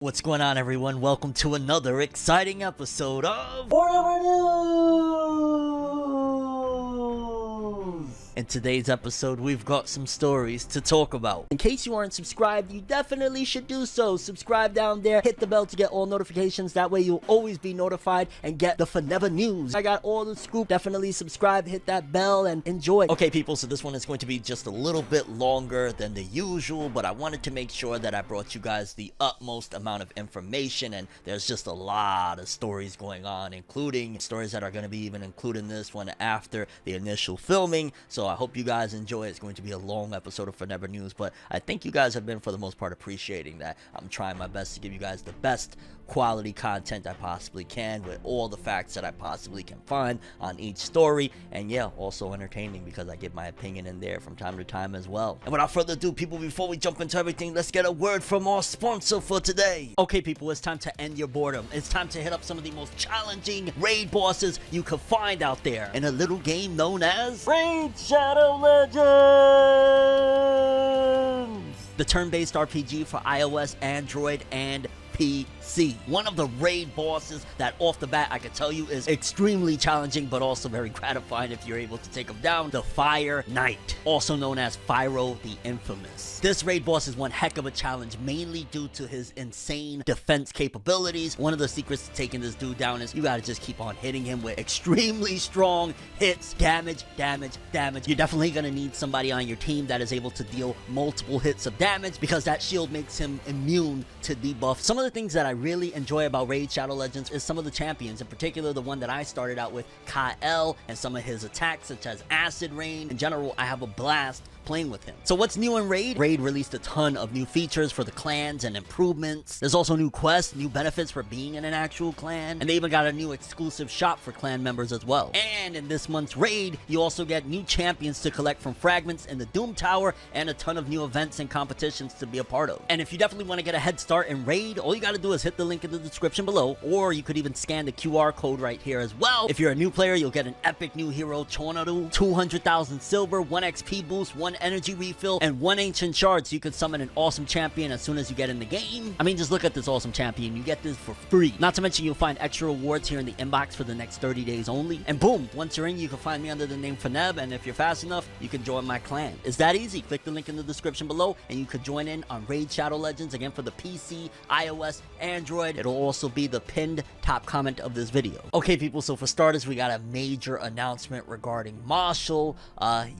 What's going on, everyone? Welcome to another exciting episode of ForneverWorld. In today's episode, we've got some stories to talk about. In case you aren't subscribed, you definitely should do so. Subscribe down there, hit the bell to get all notifications. That way you'll always be notified and get the ForneverNews. I got all the scoop. Definitely subscribe, hit that bell, and enjoy. Okay, people, so this one is going to be just a little bit longer than the usual, but I wanted to make sure that I brought you guys the utmost amount of information, and there's just a lot of stories going on, including stories that are going to be even included in this one after the initial filming. So I hope you guys enjoy. It's going to be a long episode of ForneverNews, but I think you guys have been, for the most part, appreciating that. I'm trying my best to give you guys the best quality content I possibly can, with all the facts that I possibly can find on each story, and yeah, also entertaining because I give my opinion in there from time to time as well. And without further ado, people, before we jump into everything, let's get a word from our sponsor for today. Okay, people, it's time to end your boredom. It's time to hit up some of the most challenging raid bosses you could find out there in a little game known as Raid Shadow Legends, the turn-based RPG for iOS, Android, and PC. One of the raid bosses that off the bat I can tell you is extremely challenging, but also very gratifying if you're able to take him down. The Fire Knight, also known as Fyro the Infamous. This raid boss is one heck of a challenge, mainly due to his insane defense capabilities. One of the secrets to taking this dude down is you gotta just keep on hitting him with extremely strong hits. Damage. You're definitely gonna need somebody on your team that is able to deal multiple hits of damage, because that shield makes him immune to debuff. Some of the things that I really enjoy about Raid Shadow Legends is some of the champions, in particular the one that I started out with, Kyle, and some of his attacks such as Acid Rain. In general, I have a blast playing with him. So what's new in Raid? Raid released a ton of new features for the clans and improvements. There's also new quests, new benefits for being in an actual clan, and they even got a new exclusive shop for clan members as well. And in this month's Raid, you also get new champions to collect from fragments in the Doom Tower, and a ton of new events and competitions to be a part of. And if you definitely want to get a head start in Raid, all you gotta do is hit the link in the description below, or you could even scan the QR code right here as well. If you're a new player, you'll get an epic new hero, Toyotaro, 200,000 silver, 1 XP boost, 1 energy refill, and 1 ancient shard, so you can summon an awesome champion as soon as you get in the game. I mean, just look at this awesome champion. You get this for free. Not to mention, you'll find extra rewards here in the inbox for the next 30 days only. And boom, once you're in, you can find me under the name Fornev, and if you're fast enough, you can join my clan. It's that easy. Click the link in the description below, and you can join in on Raid Shadow Legends, again, for the PC, iOS, Android. It'll also be the pinned top comment of this video. Okay, people, so for starters, we got a major announcement regarding Mashle.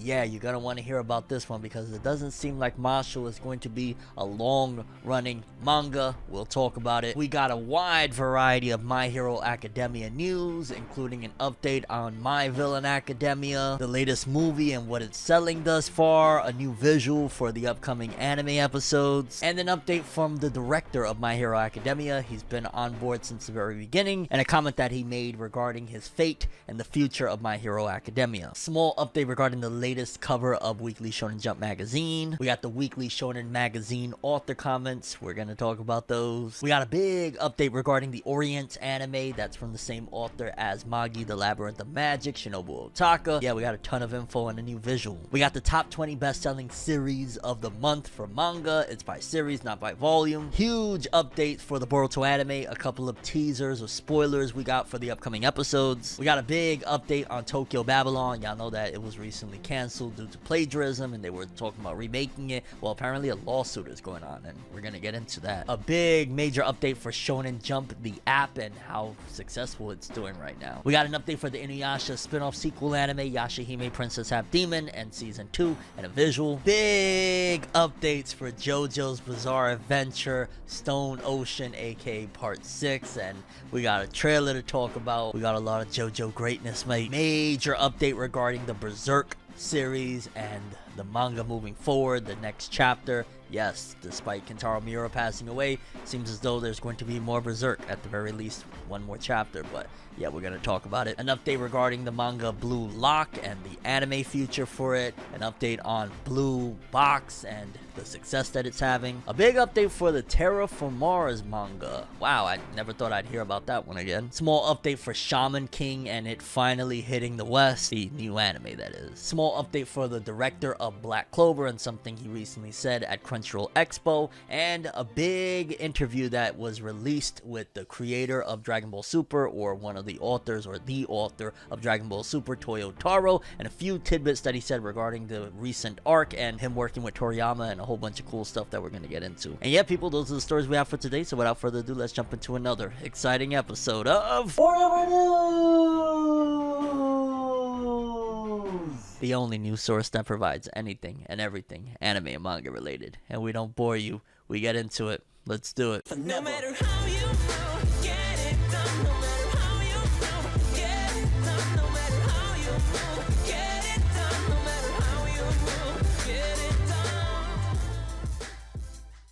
Yeah, you're gonna want to hear about this one, because it doesn't seem like Mashle is going to be a long-running manga. We'll talk about it. We got a wide variety of My Hero Academia news, including an update on My Villain Academia, the latest movie and what it's selling thus far, a new visual for the upcoming anime episodes, and an update from the director of My Hero Academia. He's been on board since the very beginning, and a comment that he made regarding his fate and the future of My Hero Academia. Small update regarding the latest cover of Weekly Shonen Jump magazine. We got the Weekly Shonen magazine author comments. We're gonna talk about those. We got a big update regarding the Orient anime that's from the same author as Magi, the Labyrinth of Magic, Shinobu Otaka. Yeah, we got a ton of info and a new visual. We got the top 20 best-selling series of the month for manga. It's by series, not by volume. Huge update for the Boruto anime. A couple of teasers or spoilers we got for the upcoming episodes. We got a big update on Tokyo Babylon. Y'all know that it was recently canceled due to plagiarism, and they were talking about remaking it. Well, apparently a lawsuit is going on, and we're gonna get into that. A big major update for Shonen Jump, the app, and how successful it's doing right now. We got an update for the Inuyasha spin-off sequel anime, Yashahime Princess Half Demon, and season 2, and a visual. Big updates for JOJO'S Bizarre Adventure Stone Ocean, aka Part 6, and we got a trailer to talk about. We got a lot of JoJo greatness, mate. Major update regarding the Berserk series and the manga moving forward, the next chapter. Yes, despite Kentaro Miura passing away, seems as though there's going to be more Berserk, at the very least one more chapter, but yeah, we're going to talk about it. An update regarding the manga Blue Lock and the anime future for it. An update on Blue Box and the success that it's having. A big update for the Terraformars manga. Wow, I never thought I'd hear about that one again. Small update for Shaman King and it finally hitting the West. The new anime, that is. Small update for the director of of Black Clover and something he recently said at Crunchyroll Expo, and a big interview that was released with the creator of Dragon Ball Super, or one of the authors, or the author of Dragon Ball Super, Toyotaro, and a few tidbits that he said regarding the recent arc and him working with Toriyama and a whole bunch of cool stuff that we're going to get into. And yeah, people, those are the stories we have for today, so without further ado, let's jump into another exciting episode of ForneverWorld, the only news source that provides anything and everything anime and manga related. And we don't bore you, we get into it. Let's do it. No matter how you move, get it done. No matter how you move, get it done. No matter how you move, get it done. No matter how you move, get it done.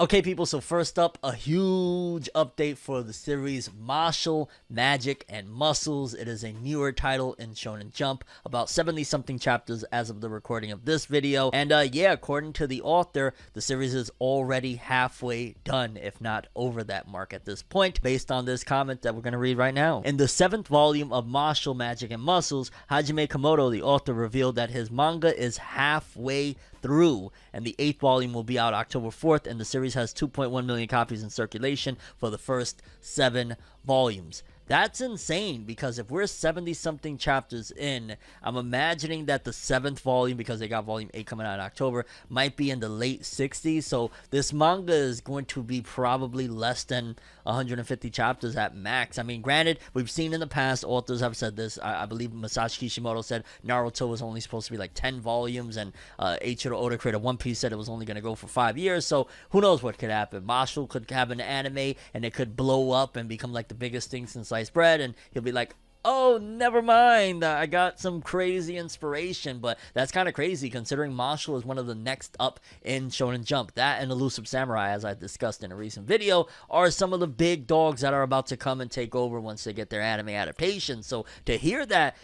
Okay, people, so first up, a huge update for the series Mashle, Magic, and Muscles. It is a newer title in Shonen Jump, about 70-something chapters as of the recording of this video. And yeah, according to the author, the series is already halfway done, if not over that mark at this point, based on this comment that we're going to read right now. In the 7th volume of Mashle, Magic, and Muscles, Hajime Komodo, the author, revealed that his manga is halfway through, and the 8th volume will be out October 4th, and the series has 2.1 million copies in circulation for the first 7 volumes. That's insane, because if we're 70-something chapters in, I'm imagining that the 7th volume, because they got volume 8 coming out in October, might be in the late 60s, so this manga is going to be probably less than 150 chapters at max. I mean, granted, we've seen in the past, authors have said this, I believe Masashi Kishimoto said Naruto was only supposed to be like 10 volumes, and Eiichiro Oda, creator of One Piece, said it was only going to go for 5 years, so who knows what could happen. Mashle could have an anime, and it could blow up and become like the biggest thing since sliced bread, and he'll be like, oh, never mind, I got some crazy inspiration. But that's kind of crazy, considering Mashle is one of the next up in Shonen Jump. That and Elusive Samurai, as I discussed in a recent video, are some of the big dogs that are about to come and take over once they get their anime adaptation. So to hear that,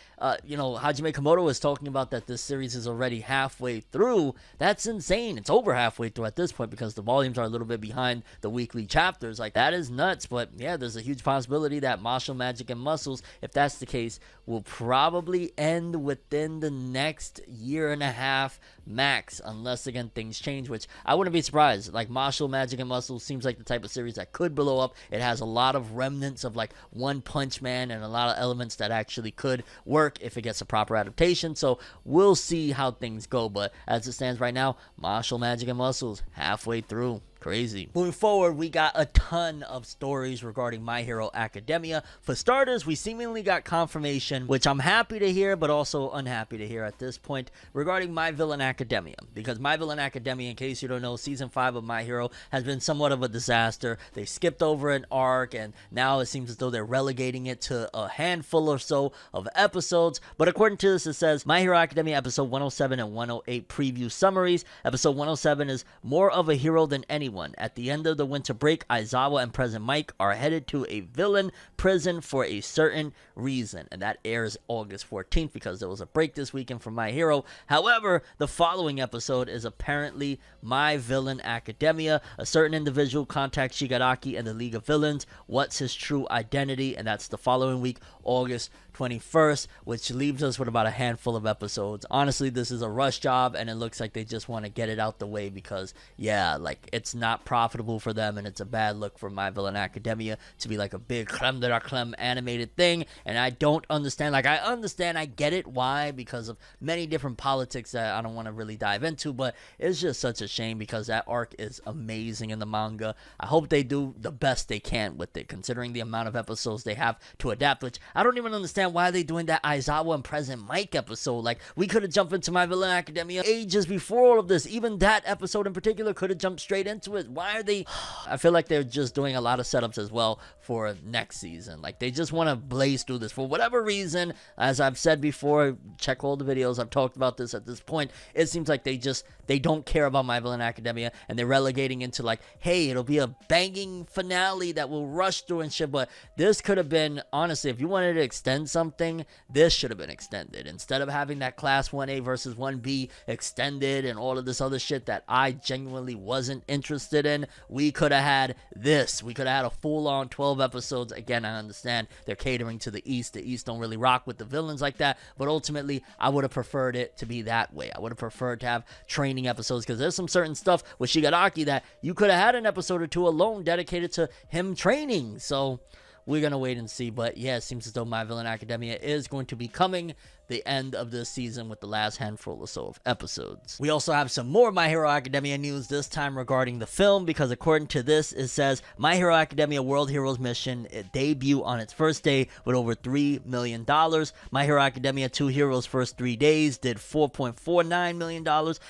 you know, Hajime Komodo is talking about that this series is already halfway through, that's insane. It's over halfway through at this point, because the volumes are a little bit behind the weekly chapters. Like, that is nuts. But yeah, there's a huge possibility that Mashle, Magic, and Muscles, if that's the case, will probably end within the next year and a half max, unless again things change, which I wouldn't be surprised. Like, Mashle, Magic, and Muscles seems like the type of series that could blow up. It has a lot of remnants of like One Punch Man and a lot of elements that actually could work if it gets a proper adaptation, so we'll see how things go. But as it stands right now, Mashle, Magic, and Muscles halfway through. Crazy. Moving forward, we got a ton of stories regarding My Hero Academia. For starters, we seemingly got confirmation, which I'm happy to hear, but also unhappy to hear at this point, regarding My Villain Academia. Because My Villain Academia, in case you don't know, Season 5 of My Hero has been somewhat of a disaster. They skipped over an arc, and now it seems as though they're relegating it to a handful or so of episodes. But according to this, it says, My Hero Academia Episode 107 and 108 preview summaries. Episode 107 is More of a Hero Than Anyone. At the end of the winter break, Aizawa and President Mike are headed to a villain prison for a certain reason, and that airs August 14th because there was a break this weekend for My Hero. However, the following episode is apparently My Villain Academia. A certain individual contacts Shigaraki and the League of Villains. What's his true identity? And that's the following week, August 21st, which leaves us with about a handful of episodes. Honestly, this is a rush job, and it looks like they just want to get it out the way because, yeah, like, it's not profitable for them, and it's a bad look for My Villain Academia to be like a big creme de la creme animated thing. And I don't understand, like, I get it why, because of many different politics that I don't want to really dive into, but it's just such a shame because that arc is amazing in the manga. I hope they do the best they can with it, considering the amount of episodes they have to adapt, which I don't even understand why they're doing that Aizawa and President Mike episode. Like, we could have jumped into My Villain Academia ages before all of this. Even that episode in particular could have jumped straight into it. Why are they... I feel like they're just doing a lot of setups as well for next season. Like, they just want to blaze through this for whatever reason. As I've said before, check all the videos, I've talked about this at this point. It seems like they don't care about My Villain Academia, and they're relegating into like, hey, it'll be a banging finale that will rush through and shit. But this could have been, honestly, if you wanted to extend something, this should have been extended. Instead of having that Class 1A versus 1B extended and all of this other shit that I genuinely wasn't interested interested in, we could have had this. We could have had a full-on 12 episodes. Again, I understand they're catering to the East. The East don't really rock with the villains like that, but ultimately, I would have preferred it to be that way. I would have preferred to have training episodes, because there's some certain stuff with Shigaraki that you could have had an episode or two alone dedicated to him training. So we're going to wait and see. But yeah, it seems as though My Villain Academia is going to be coming the end of this season with the last handful or so of episodes. We also have some more My Hero Academia news, this time regarding the film, because according to this, it says My Hero Academia World Heroes Mission, it debut on its first day with over $3 million. My Hero Academia 2 Heroes first 3 days did $4.49 million,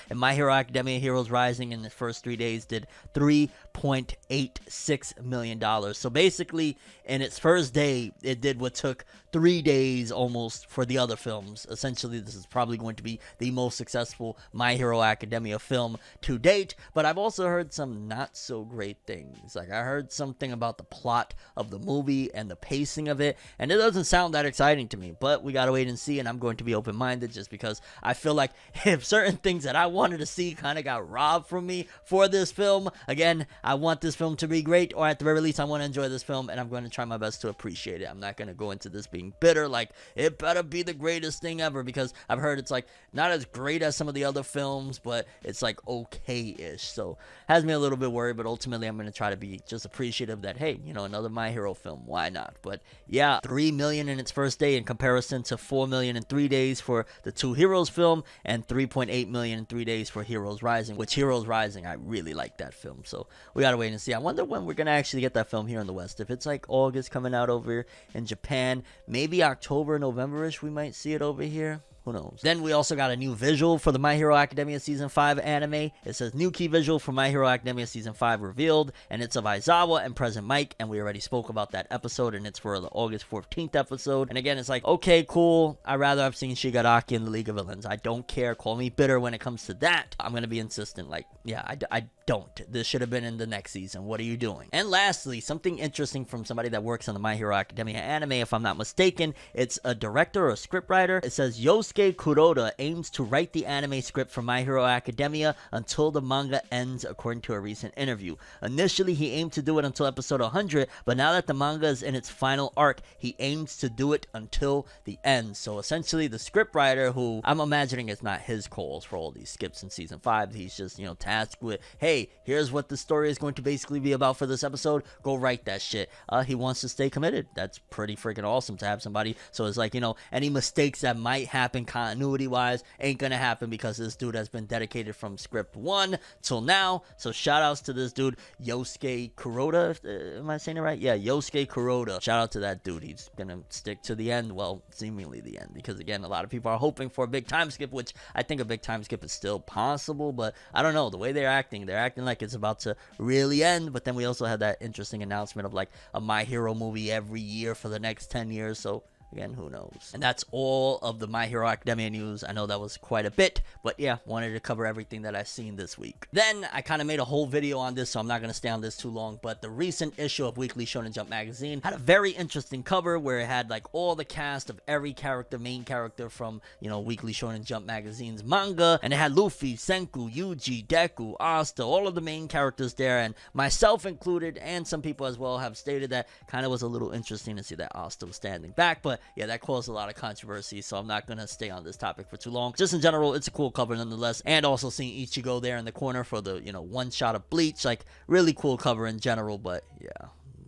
and My Hero Academia Heroes Rising in the first 3 days did $3.86 million. So basically, in its first day, it did what took 3 days almost for the other films. Essentially, this is probably going to be the most successful My Hero Academia film to date, but I've also heard some not so great things. Like, I heard something about the plot of the movie and the pacing of it, and it doesn't sound that exciting to me, but we gotta wait and see, and I'm going to be open-minded just because I feel like if certain things that I wanted to see kind of got robbed from me for this film, again, I want this film to be great, or at the very least, I want to enjoy this film, and I'm going to try my best to appreciate it. I'm not going to go into this being bitter, like, it better be the greatest thing ever, because I've heard it's like not as great as some of the other films, but it's like okay-ish, so has me a little bit worried. But ultimately, I'm going to try to be just appreciative that, hey, you know, another My Hero film, why not? But yeah, 3 million in its first day in comparison to 4 million in 3 days for the 2 Heroes film, and 3.8 million in 3 days for Heroes Rising, which Heroes Rising, I really like that film, so we gotta wait and see. I wonder when we're gonna actually get that film here in the West. If it's like August coming out over in Japan, maybe October, November-ish, we might see it over here. Who knows? Then we also got a new visual for the My Hero Academia Season 5 anime. It says, new key visual for My Hero Academia Season 5 revealed, and it's of Aizawa and Present Mike, and we already spoke about that episode, and it's for the August 14th episode. And again, it's like, okay, cool. I'd rather have seen Shigaraki in the League of Villains. I don't care. Call me bitter when it comes to that. I'm going to be insistent. Like, yeah, I don't. This should have been in the next season. What are you doing? And lastly, something interesting from somebody that works on the My Hero Academia anime, if I'm not mistaken. It's a director or a scriptwriter. It says, Yosuke Kuroda aims to write the anime script for My Hero Academia until the manga ends, according to a recent interview. Initially, he aimed to do it until episode 100, but now that the manga is in its final arc, he aims to do it until the end. So essentially, the scriptwriter, who I'm imagining it's not his calls for all these skips in season 5, he's just, you know, tasked with, hey, here's what the story is going to basically be about for this episode, go write that shit. He wants to stay committed. That's pretty freaking awesome to have somebody. So it's like, you know, any mistakes that might happen continuity wise ain't gonna happen, because this dude has been dedicated from script 1 till now. So shout outs to this dude, Yosuke Kuroda. Am I saying it right? Yeah, Yosuke Kuroda. Shout out to that dude. He's gonna stick to the end, well, seemingly the end, because again, a lot of people are hoping for a big time skip, which I think a big time skip is still possible, but I don't know, the way they're acting like it's about to really end. But then we also had that interesting announcement of like a My Hero movie every year for the next 10 years, so again, who knows? And that's all of the My Hero Academia news. I know that was quite a bit, but yeah, wanted to cover everything that I've seen this week. Then I kind of made a whole video on this, so I'm not going to stay on this too long, but the recent issue of Weekly Shonen Jump magazine had a very interesting cover where it had like all the cast of every character, main character from, you know, Weekly Shonen Jump magazine's manga, and it had Luffy, Senku, Yuji, Deku, Asta, all of the main characters there, and myself included, and some people as well have stated that kind of was a little interesting to see that Asta was standing back, but yeah, that caused a lot of controversy, so I'm not going to stay on this topic for too long. Just in general, it's a cool cover nonetheless, and also seeing Ichigo there in the corner for the, you know, one shot of Bleach, like, really cool cover in general, but yeah,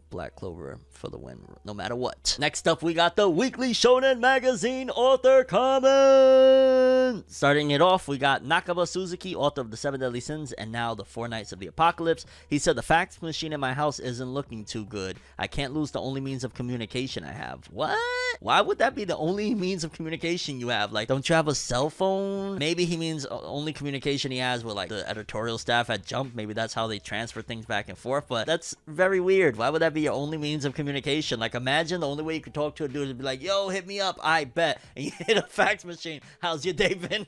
Black Clover for the win, no matter what. Next up, we got the Weekly Shonen Magazine author comment. Starting it off, we got Nakaba Suzuki, author of The Seven Deadly Sins and now The Four Nights of the Apocalypse. He said, the fax machine in my house isn't looking too good. I can't lose the only means of communication I have. What? Why would that be the only means of communication you have? Like, don't you have a cell phone? Maybe he means only communication he has with like the editorial staff at Jump. Maybe that's how they transfer things back and forth, but that's very weird. Why would that be your only means of communication? Like, imagine the only way you could talk to a dude is be like, yo, hit me up, I bet, and you hit a fax machine. How's your day been?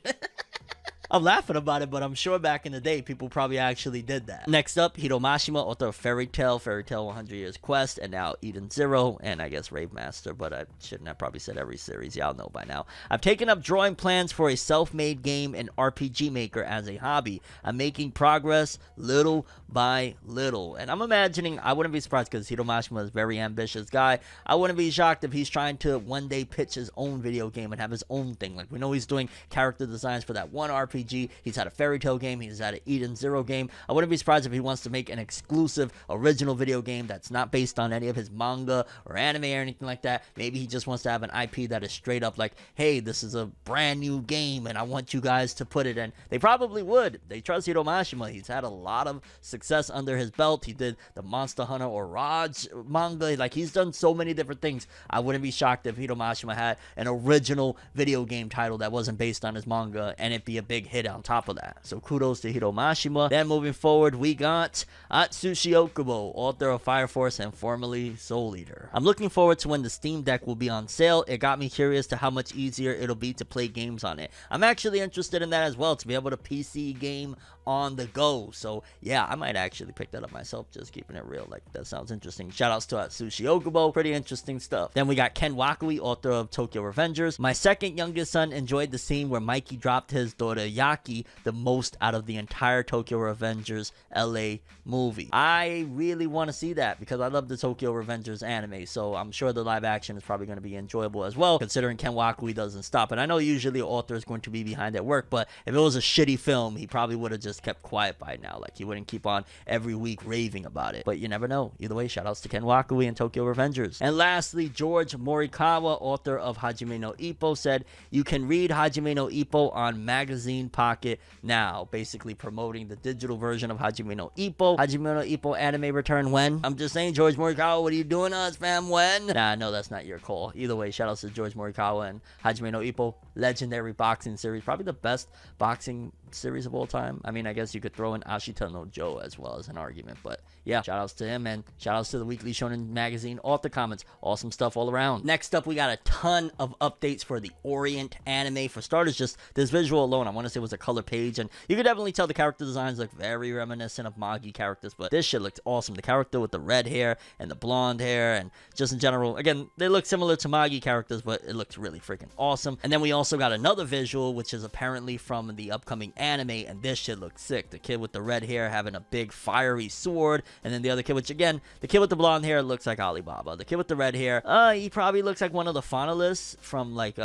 I'm laughing about it, but I'm sure back in the day, people probably actually did that. Next up, Hiro Mashima, author of Fairy Tail 100 Years Quest, and now Eden Zero, and I guess Rave Master, but I shouldn't have probably said every series. Y'all know by now. I've taken up drawing plans for a self-made game and RPG maker as a hobby. I'm making progress little by little, and I'm imagining, I wouldn't be surprised because Hiro Mashima is a very ambitious guy. I wouldn't be shocked if he's trying to one day pitch his own video game and have his own thing. Like, we know he's doing character designs for that one RPG. He's had a Fairy Tail game. He's had an Eden Zero game. I wouldn't be surprised if he wants to make an exclusive original video game that's not based on any of his manga or anime or anything like that. Maybe he just wants to have an IP that is straight up like, hey, this is a brand new game and I want you guys to put it in. They probably would. They trust Hiro Mashima. He's had a lot of success under his belt. He did the Monster Hunter or Raj manga. Like, he's done so many different things. I wouldn't be shocked if Hiro Mashima had an original video game title that wasn't based on his manga and it be a big hit on top of that. So kudos to Hiro Mashima. Then moving forward, we got Atsushi Okubo, author of Fire Force and formerly Soul Eater. I'm looking forward to when the Steam Deck will be on sale. It got me curious to how much easier it'll be to play games on it. I'm actually interested in that as well, to be able to PC game on the go. So yeah, I might actually pick that up myself, just keeping it real. Like, that sounds interesting. Shout outs to Atsushi Okubo. Pretty interesting stuff. Then we got Ken Wakui, author of Tokyo Revengers. My second youngest son enjoyed the scene where Mikey dropped his daughter Yaki the most out of the entire Tokyo Revengers LA movie. I really want to see that because I love the Tokyo Revengers anime, so I'm sure the live action is probably going to be enjoyable as well, considering Ken Wakui doesn't stop. And I know usually author is going to be behind their work, but if it was a shitty film, he probably would have just kept quiet by now. Like, he wouldn't keep on every week raving about it. But you never know. Either way, shout outs to Ken Wakui and Tokyo Revengers. And lastly, George Morikawa, author of Hajime no Ippo, said, you can read Hajime no Ippo on Magazine Pocket now, basically promoting the digital version of Hajime no Ippo. Hajime no Ippo anime return when? I'm just saying, George Morikawa, what are you doing to us, fam? When? Nah, no, that's not your call. Either way, shout outs to George Morikawa and Hajime no Ippo, legendary boxing series, probably the best boxing series of all time. I mean, I guess you could throw in Ashita no Joe as well as an argument, but yeah, shout outs to him and shout outs to the Weekly Shonen Magazine author comments. Awesome stuff all around. Next up, we got a ton of updates for the Orient anime. For starters, just this visual alone, I want to say it was a color page, and you could definitely tell the character designs look very reminiscent of Magi characters, but this shit looks awesome. The character with the red hair and the blonde hair, and just in general, again, they look similar to Magi characters, but it looks really freaking awesome. And then we also got another visual, which is apparently from the upcoming anime, and this shit looks sick. The kid with the red hair having a big fiery sword, and then the other kid, which again, the kid with the blonde hair looks like Alibaba. The kid with the red hair, he probably looks like one of the finalists from like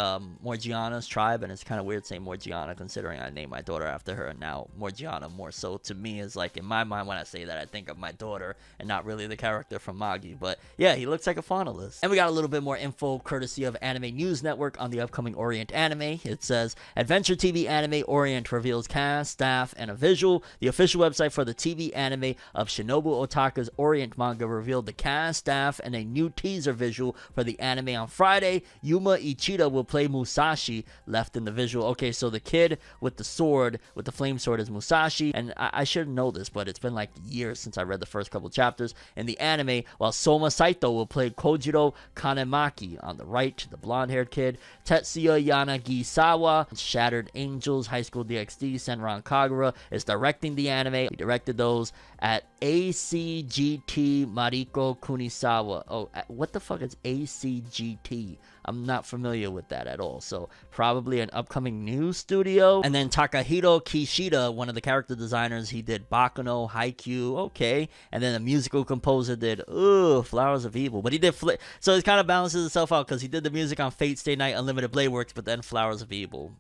Morgiana's tribe, and it's kind of weird saying Morgiana considering I named my daughter after her, and now Morgiana more so to me is like, in my mind when I say that, I think of my daughter and not really the character from Magi. But yeah, he looks like a finalist. And we got a little bit more info courtesy of Anime News Network on the upcoming Orient anime. It says, Adventure TV anime Orient reveals cast, staff, and a visual. The official website for the TV anime of Shinobu Otaka's Orient manga revealed the cast, staff, and a new teaser visual for the anime on Friday. Yuma Ichida will play Musashi, left in the visual. Okay, so the kid with the sword, with the flame sword, is Musashi, and I should know this, but it's been like years since I read the first couple chapters. In the anime, while Soma Saito will play Kojiro Kanemaki. On the right, the blonde-haired kid, Tetsuya Yanagisawa, Shattered Angels, High School DxD, Senran Kagura, is directing the anime. He directed those at ACGT Mariko Kunisawa. Oh, what the fuck is ACGT? I'm not familiar with that at all. So probably an upcoming new studio. And then Takahiro Kishida, one of the character designers, he did Bakuno, Haikyuu, okay. And then the musical composer did Flowers of Evil. But he did so it kind of balances itself out because he did the music on Fate Stay Night, Unlimited Blade Works, but then Flowers of Evil.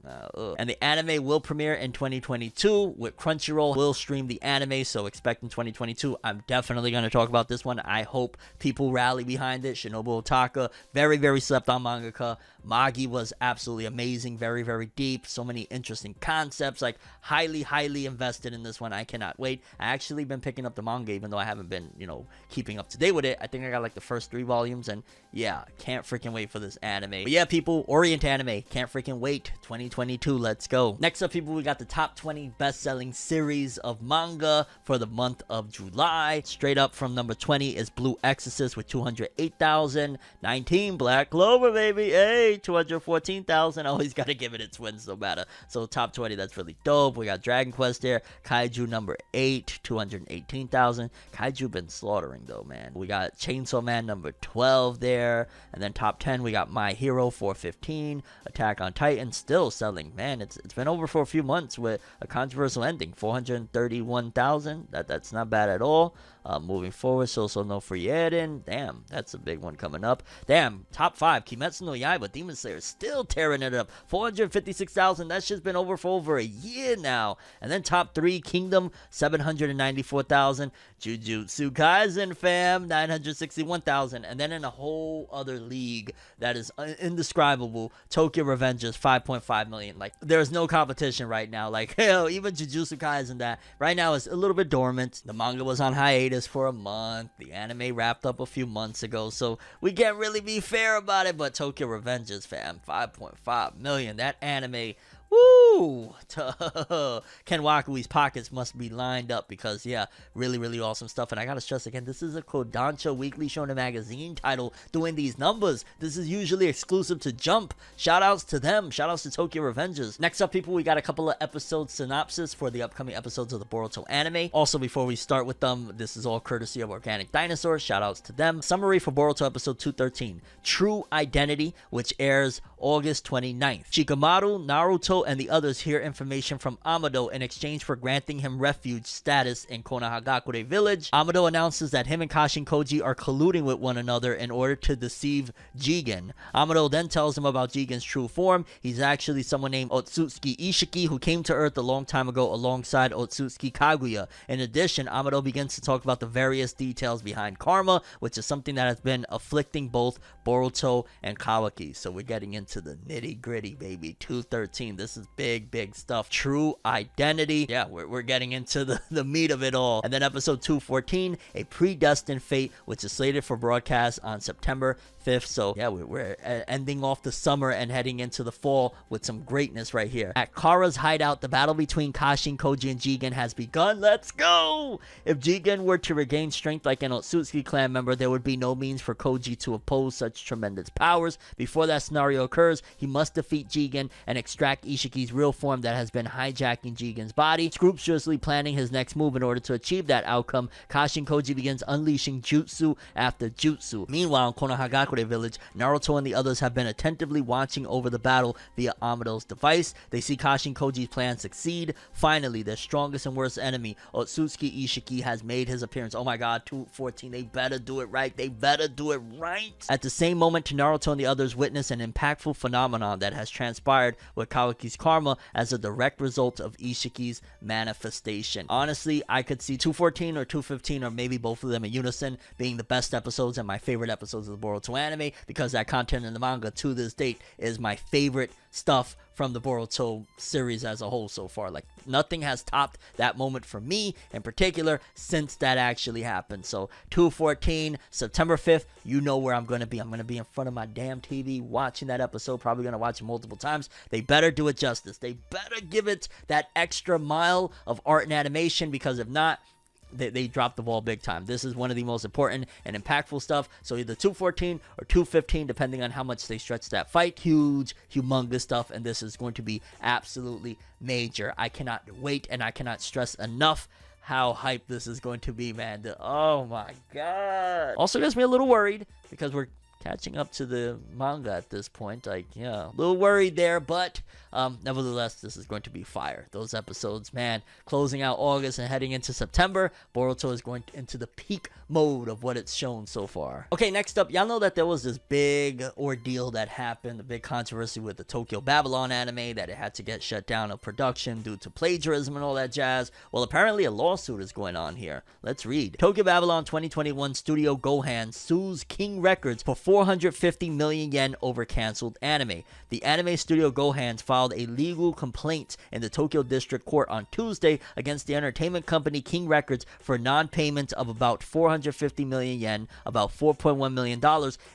And the anime will premiere in 2022 with Crunchyroll will stream the anime, so expect in 2022. I'm definitely going to talk about this one. I hope people rally behind it. Shinobu Otaka, very, very slept on mangaka. Magi was absolutely amazing, very, very deep, so many interesting concepts, like highly, highly invested in this one. I cannot wait. I actually been picking up the manga, even though I haven't been, keeping up to date with it. I think I got like the first 3 volumes, and yeah, can't freaking wait for this anime. But yeah, people, Orient anime, can't freaking wait. 2022, let's go. Next up, people, we got the top 20 best-selling series of manga for the month of July. Straight up from number 20 is Blue Exorcist with 208,000. 19, Black Clover, baby. Hey, Yay! 214,000. Always gotta give it its wins no matter. So top 20, that's really dope. We got Dragon Quest there. Kaiju number 8, 218,000. Kaiju been slaughtering though, man. We got Chainsaw Man number 12 there. And then top 10, we got My Hero 415. Attack on Titan still selling. Man, it's been over for a few months with a controversial ending. 431,000. That's not bad at all. Moving forward, So no Frieren. Damn, that's a big one coming up. Damn, top 5, Kimetsu no Yaiba, Demon Slayer, still tearing it up. 456,000. That's just been over for over a year now. And then top 3, Kingdom, 794,000. Jujutsu Kaisen, fam, 961,000. And then in a whole other league that is indescribable, Tokyo Revengers, 5.5 million. Like, there's no competition right now. Like, hell, even Jujutsu Kaisen, that right now is a little bit dormant. The manga was on hiatus for a month. The anime wrapped up a few months ago, so we can't really be fair about it. But Tokyo Revengers, fam, 5.5 million. That anime, woo! Ken Wakui's pockets must be lined up because, yeah, really, really awesome stuff. And I gotta stress again, this is a Kodansha Weekly Shonen Magazine title doing these numbers. This is usually exclusive to Jump. Shoutouts to them. Shoutouts to Tokyo Revengers. Next up, people, we got a couple of episode synopsis for the upcoming episodes of the Boruto anime. Also, before we start with them, this is all courtesy of Organic Dinosaur. Shoutouts to them. Summary for Boruto episode 213. True Identity, which airs August 29th. Shikamaru, Naruto, and the others hear information from Amado in exchange for granting him refuge status in Konohagakure village. Amado announces that him and Kashin Koji are colluding with one another in order to deceive Jigen. Amado then tells him about Jigen's true form. He's actually someone named Otsutsuki Ishiki who came to Earth a long time ago alongside Otsutsuki Kaguya. In addition, Amado begins to talk about the various details behind karma, which is something that has been afflicting both Boruto and Kawaki. So we're getting into the nitty gritty, baby. 213. This is big stuff. True Identity. Yeah, we're getting into the meat of it all. And then episode 214, A Predestined Fate, which is slated for broadcast on September 5th. So yeah, we're ending off the summer and heading into the fall with some greatness right here. At Kara's hideout, the battle between Kashin, Koji, and Jigen has begun. Let's go! If Jigen were to regain strength like an Otsutsuki clan member, there would be no means for Koji to oppose such tremendous powers. Before that scenario occurs, he must defeat Jigen and extract Ishiki's real form that has been hijacking Jigen's body. Scrupulously planning his next move in order to achieve that outcome, Kashin Koji begins unleashing jutsu after jutsu. Meanwhile, in Konohagakure village, Naruto and the others have been attentively watching over the battle via Amado's device. They see Kashin Koji's plan succeed. Finally, their strongest and worst enemy, Otsutsuki Ishiki, has made his appearance. Oh my god, 214, they better do it right. They better do it right. At the same moment, Naruto and the others witness an impactful phenomenon that has transpired with Kawaki's karma as a direct result of Ishiki's manifestation. Honestly, I could see 214 or 215 or maybe both of them in unison being the best episodes and my favorite episodes of the Boruto anime, because that content in the manga to this date is my favorite stuff from the Boruto series as a whole so far. Like, nothing has topped that moment for me in particular since that actually happened. So 214, September 5th, you know where I'm going to be. I'm going to be in front of my damn TV watching that episode, probably going to watch it multiple times. They better do it justice. They better give it that extra mile of art and animation, because if not, they dropped the ball big time. This is one of the most important and impactful stuff. So either 214 or 215, depending on how much they stretch that fight. Huge, humongous stuff, and this is going to be absolutely major. I cannot wait, and I cannot stress enough how hyped this is going to be, man. Oh my god. Also gets me a little worried because we're catching up to the manga at this point. Like, yeah, a little worried there, but nevertheless, this is going to be fire. Those episodes, man, closing out August and heading into September, Boruto is going into the peak mode of what it's shown so far. Okay, next up, y'all know that there was this big ordeal that happened, a big controversy with the Tokyo Babylon anime, that it had to get shut down of production due to plagiarism and all that jazz. Well, apparently a lawsuit is going on here. Let's read. Tokyo Babylon 2021 Studio Gohan sues King Records for 450 million yen over canceled anime. The anime studio Gohan filed a legal complaint in the Tokyo District Court on Tuesday against the entertainment company King Records for non-payment of about 450 million yen, about $4.1 million,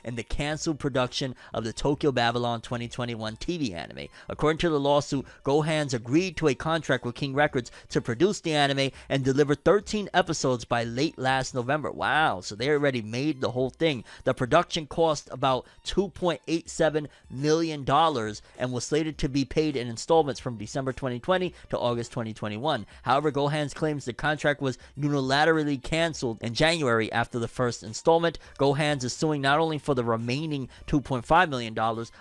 in the canceled production of the Tokyo Babylon 2021 TV anime. According to the lawsuit, Gohan's agreed to a contract with King Records to produce the anime and deliver 13 episodes by late last November. Wow, so they already made the whole thing. The production cost cost about $2.87 million and was slated to be paid in installments from December 2020 to August 2021. However, Gohan's claims the contract was unilaterally canceled in January after the first installment. Gohan's is suing not only for the remaining $2.5 million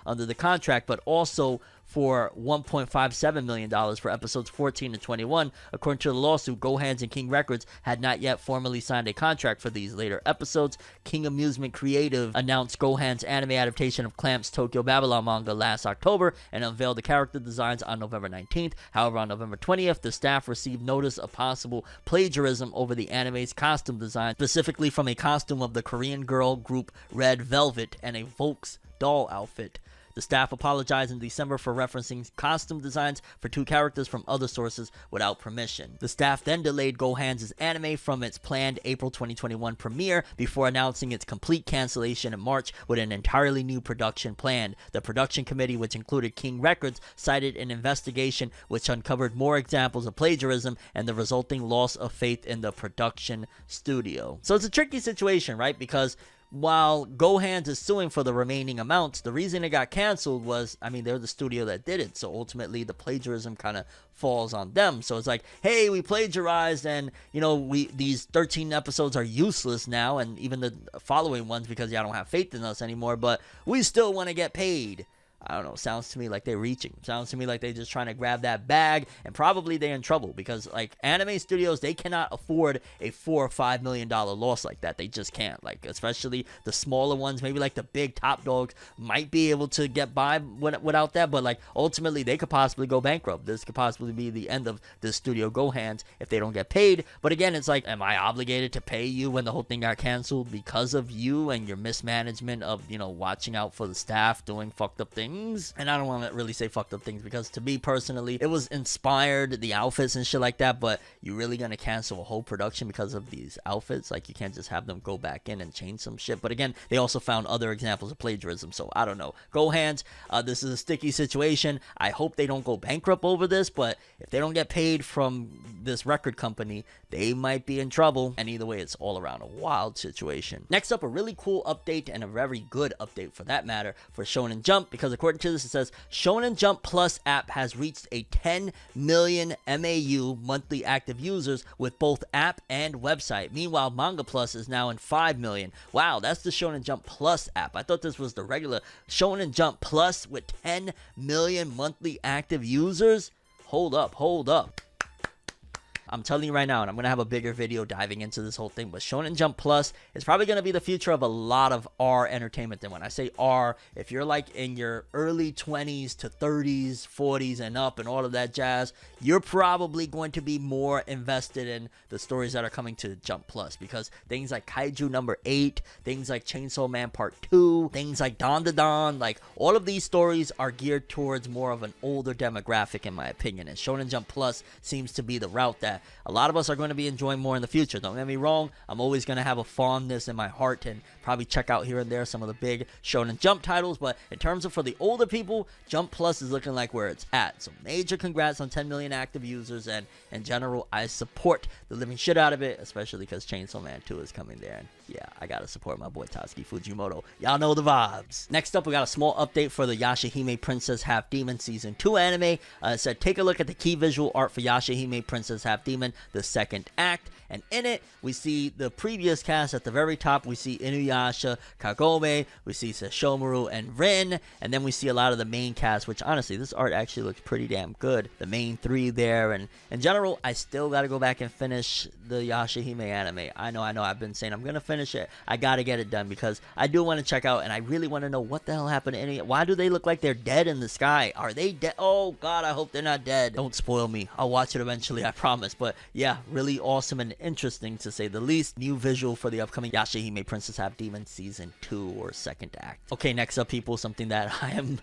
under the contract, but also for $1.57 million for episodes 14 and 21. According to the lawsuit, Gohan's and King Records had not yet formally signed a contract for these later episodes. King Amusement Creative announced Gohan's anime adaptation of Clamp's Tokyo Babylon manga last October and unveiled the character designs on November 19th. However, on November 20th, the staff received notice of possible plagiarism over the anime's costume design, specifically from a costume of the Korean girl group Red Velvet and a Volks doll outfit. The staff apologized in December for referencing costume designs for two characters from other sources without permission. The staff then delayed Gohan's anime from its planned April 2021 premiere before announcing its complete cancellation in March with an entirely new production planned. The production committee, which included King Records, cited an investigation which uncovered more examples of plagiarism and the resulting loss of faith in the production studio. So it's a tricky situation, right? Because while Gohan's is suing for the remaining amounts, the reason it got canceled was, I mean, they're the studio that did it, so ultimately the plagiarism kind of falls on them. So it's like, hey, we plagiarized, and you know, these 13 episodes are useless now, and even the following ones, because y'all don't have faith in us anymore, but we still want to get paid. I don't know, sounds to me like they're reaching. Sounds to me like they're just trying to grab that bag, and probably they're in trouble because, like, anime studios, they cannot afford a $4 or $5 million loss like that. They just can't. Like, especially the smaller ones, maybe like the big top dogs might be able to get by without that, but like ultimately they could possibly go bankrupt. This could possibly be the end of the studio Gohan's if they don't get paid. But again, it's like, am I obligated to pay you when the whole thing got canceled because of you and your mismanagement of, you know, watching out for the staff doing fucked up things? And I don't want to really say fucked up things because to me personally, it was inspired, the outfits and shit like that, but you really gonna cancel a whole production because of these outfits? Like, you can't just have them go back in and change some shit. But again, they also found other examples of plagiarism, so I don't know. Gohan's, this is a sticky situation. I hope they don't go bankrupt over this, but if they don't get paid from this record company, they might be in trouble. And either way, it's all around a wild situation. Next up, a really cool update, and a very good update for that matter, for Shonen Jump, because according to this, it says Shonen Jump Plus app has reached a 10 million MAU monthly active users with both app and website. Meanwhile, Manga Plus is now in 5 million. Wow, that's the Shonen Jump Plus app. I thought this was the regular Shonen Jump Plus with 10 million monthly active users. Hold up. I'm telling you right now, and I'm going to have a bigger video diving into this whole thing, but Shonen Jump Plus is probably going to be the future of a lot of R entertainment. And when I say R, if you're like in your early 20s to 30s, 40s and up and all of that jazz, you're probably going to be more invested in the stories that are coming to Jump Plus, because things like Kaiju number 8, things like Chainsaw Man Part 2, things like Don Da Don, like all of these stories are geared towards more of an older demographic in my opinion. And Shonen Jump Plus seems to be the route that a lot of us are going to be enjoying more in the future. Don't get me wrong, I'm always going to have a fondness in my heart and probably check out here and there some of the big Shonen Jump titles, but in terms of for the older people, Jump Plus is looking like where it's at. So major congrats on 10 million active users, and in general, I support the living shit out of it, especially because Chainsaw Man 2 is coming there, and yeah, I gotta support my boy Tatsuki Fujimoto. Y'all know the vibes. Next up, we got a small update for the Yashahime Princess Half Demon Season 2 anime. It said, take a look at the key visual art for Yashahime Princess Half Demon, the second act. And in it, we see the previous cast at the very top. We see Inuyasha, Kagome, we see Sesshomaru and Rin, and then we see a lot of the main cast, which honestly, this art actually looks pretty damn good. The main three there, and in general, I still gotta go back and finish the Yashahime anime. I know, I've been saying I'm gonna finish it. I gotta get it done because I do want to check out, and I really want to know what the hell happened to Inuyasha. Why do they look like they're dead in the sky? Are they dead? Oh god, I hope they're not dead. Don't spoil me. I'll watch it eventually, I promise. But yeah, really awesome and interesting to say the least. New visual for the upcoming Yashahime Princess Half Demon Season 2 or second act. Okay, next up, people, something that I am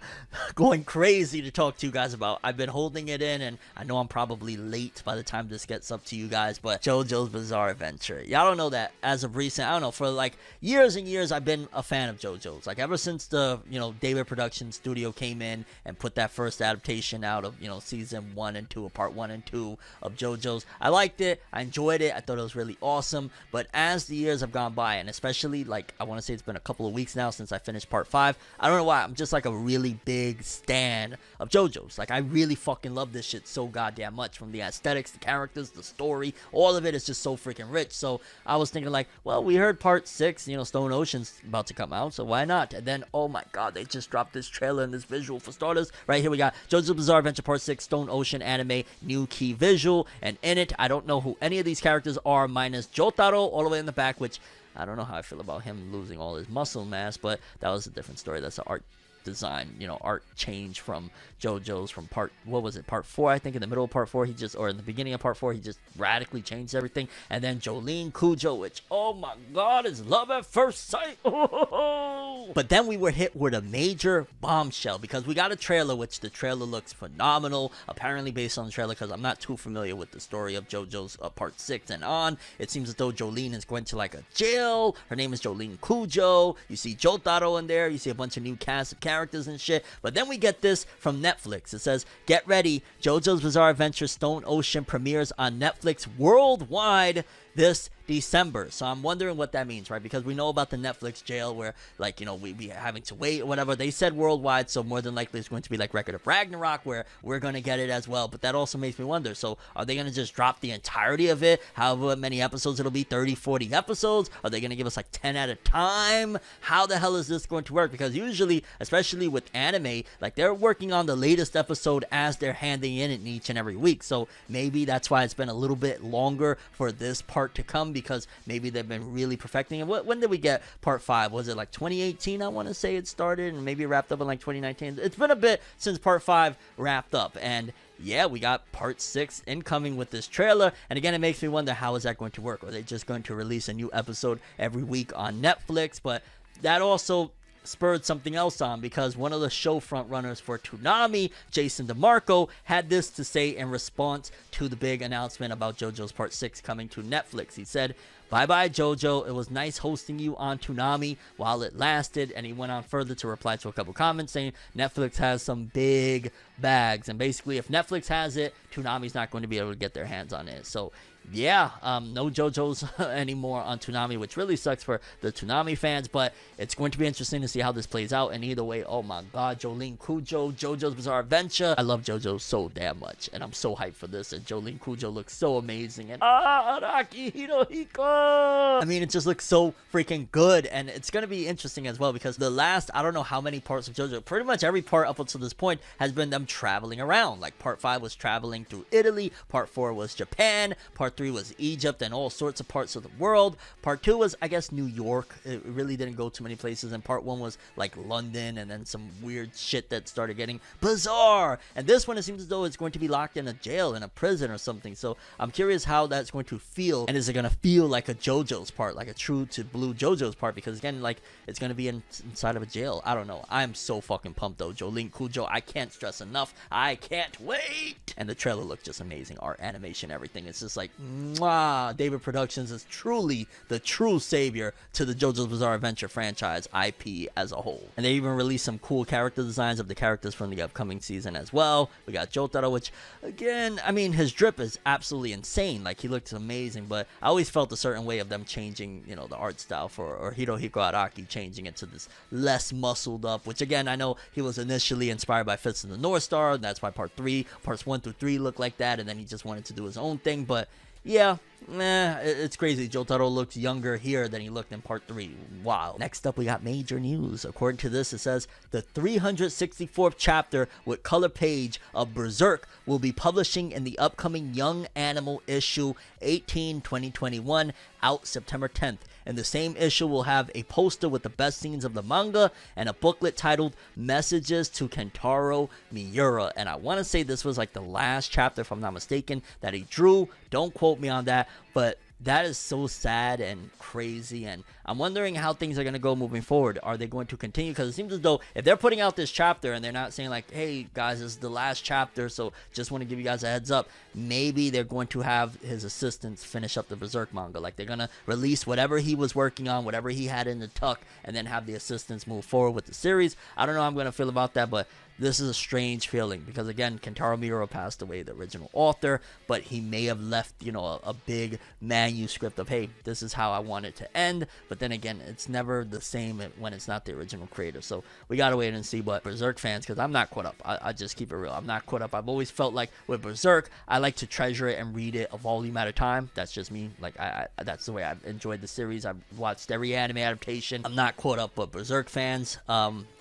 going crazy to talk to you guys about. I've been holding it in, and I know I'm probably late by the time this gets up to you guys, but JoJo's Bizarre Adventure. Y'all don't know that as of recent, I don't know, for like years and years, I've been a fan of JoJo's. Like ever since the, David Production Studio came in and put that first adaptation out of, season 1 and 2, or part 1 and 2 of JoJo's, I liked it. I enjoyed it. I thought it was really awesome. But as the years have gone by, and especially, like, I want to say it's been a couple of weeks now since I finished part 5, I don't know why, I'm just like a really big stan of JoJo's. Like, I really fucking love this shit so goddamn much. From the aesthetics, the characters, the story, all of it is just so freaking rich. So I was thinking, like, well, we heard part 6, you know, Stone Ocean's about to come out, so why not? And then, oh my god, they just dropped this trailer and this visual. For starters, right here we got JoJo's Bizarre Adventure Part 6 Stone Ocean anime new key visual, and in it, I don't know who any of these characters are, minus Jotaro all the way in the back, which I don't know how I feel about him losing all his muscle mass, but that was a different story. That's an art design, you know, art change from JoJo's from part, what was it, part 4, I think. In the middle of part 4, he just, or in the beginning of part 4, he just radically changed everything. And then Jolene Cujo, which, oh my god, is love at first sight. But then we were hit with a major bombshell, because we got a trailer, which the trailer looks phenomenal, apparently based on the trailer, because I'm not too familiar with the story of JoJo's part 6 and on. It seems as though Jolene is going to like a jail. Her name is Jolene Cujo. You see Jotaro in there. You see a bunch of new cast of characters and shit. But then we get this from Netflix. It says, get ready, JoJo's Bizarre Adventure Stone Ocean premieres on Netflix worldwide this December. So I'm wondering what that means, right? Because we know about the Netflix jail where, like, you know, we be having to wait or whatever. They said worldwide, so more than likely it's going to be like Record of Ragnarok, where we're going to get it as well. But that also makes me wonder, so are they going to just drop the entirety of it? However many episodes it'll be, 30, 40 episodes? Are they going to give us like 10 at a time? How the hell is this going to work? Because usually, especially with anime, like, they're working on the latest episode as they're handing in it each and every week. So maybe that's why it's been a little bit longer for this part to come, because maybe they've been really perfecting it. When did we get part 5? Was it like 2018? I want to say it started, and maybe wrapped up in like 2019. It's been a bit since part 5 wrapped up, and yeah, we got part 6 incoming with this trailer. And again, it makes me wonder, how is that going to work? Are they just going to release a new episode every week on Netflix? But that also spurred something else on, because one of the show front runners for Toonami, Jason DeMarco, had this to say in response to the big announcement about JoJo's Part 6 coming to Netflix. He said, "Bye-bye, JoJo. It was nice hosting you on Toonami while it lasted." And he went on further to reply to a couple comments saying Netflix has some big bags. And basically, if Netflix has it, Toonami's not going to be able to get their hands on it. So yeah, no JoJo's anymore on Toonami, which really sucks for the Toonami fans, but it's going to be interesting to see how this plays out. And either way, oh my god, Jolene Cujo, JoJo's Bizarre Adventure. I love JoJo so damn much, and I'm so hyped for this. And Jolene Cujo looks so amazing, and Araki Hirohiko, I mean, it just looks so freaking good. And it's going to be interesting as well, because the last, I don't know how many parts of JoJo, pretty much every part up until this point has been them traveling around. Like, part 5 was traveling through Italy, part 4 was Japan, part 3 was Egypt and all sorts of parts of the world. Part 2 was, I guess, New York. It really didn't go too many places. And part 1 was like London, and then some weird shit that started getting bizarre. And this one, it seems as though it's going to be locked in a jail, in a prison or something. So I'm curious how that's going to feel. And is it going to feel like a JoJo's part, like a true to blue JoJo's part? Because again, like, it's going to be inside of a jail. I don't know. I'm so fucking pumped though. Jolene Cujo, I can't stress enough. I can't wait. And the trailer looked just amazing. Art, animation, everything. It's just like, mwah. David Productions is truly the true savior to the JoJo's Bizarre Adventure franchise IP as a whole. And they even released some cool character designs of the characters from the upcoming season as well. We got Jotaro, which, again, I mean, his drip is absolutely insane. Like, he looks amazing, but I always felt a certain way of them changing, you know, the art style for, or Hirohiko Araki changing it to this less muscled up, which again, I know he was initially inspired by Fist of the North Star, and that's why parts 1 through 3 look like that, and then he just wanted to do his own thing. But yeah, it's crazy. Jotaro looks younger here than he looked in part 3. Wow. Next up, we got major news. According to this, it says the 364th chapter with color page of Berserk will be publishing in the upcoming Young Animal issue 18 2021, out September 10th. And the same issue will have a poster with the best scenes of the manga and a booklet titled Messages to Kentaro Miura. And I want to say this was like the last chapter, if I'm not mistaken, that he drew. Don't quote me on that, but that is so sad and crazy. And I'm wondering how things are going to go moving forward. Are they going to continue? Because it seems as though if they're putting out this chapter and they're not saying like, hey guys, this is the last chapter, so just want to give you guys a heads up, maybe they're going to have his assistants finish up the Berserk manga. Like, they're going to release whatever he was working on, whatever he had in the tuck, and then have the assistants move forward with the series. I don't know how I'm going to feel about that, but this is a strange feeling because, again, Kentaro Miura passed away, the original author, but he may have left, you know, a big manuscript of, hey, this is how I want it to end. But then again, it's never the same when it's not the original creator. So we got to wait and see. But Berserk fans, because I'm not caught up. I just keep it real. I'm not caught up. I've always felt like with Berserk, I like to treasure it and read it a volume at a time. That's just me. Like, that's the way I've enjoyed the series. I've watched every anime adaptation. I'm not caught up, but Berserk fans,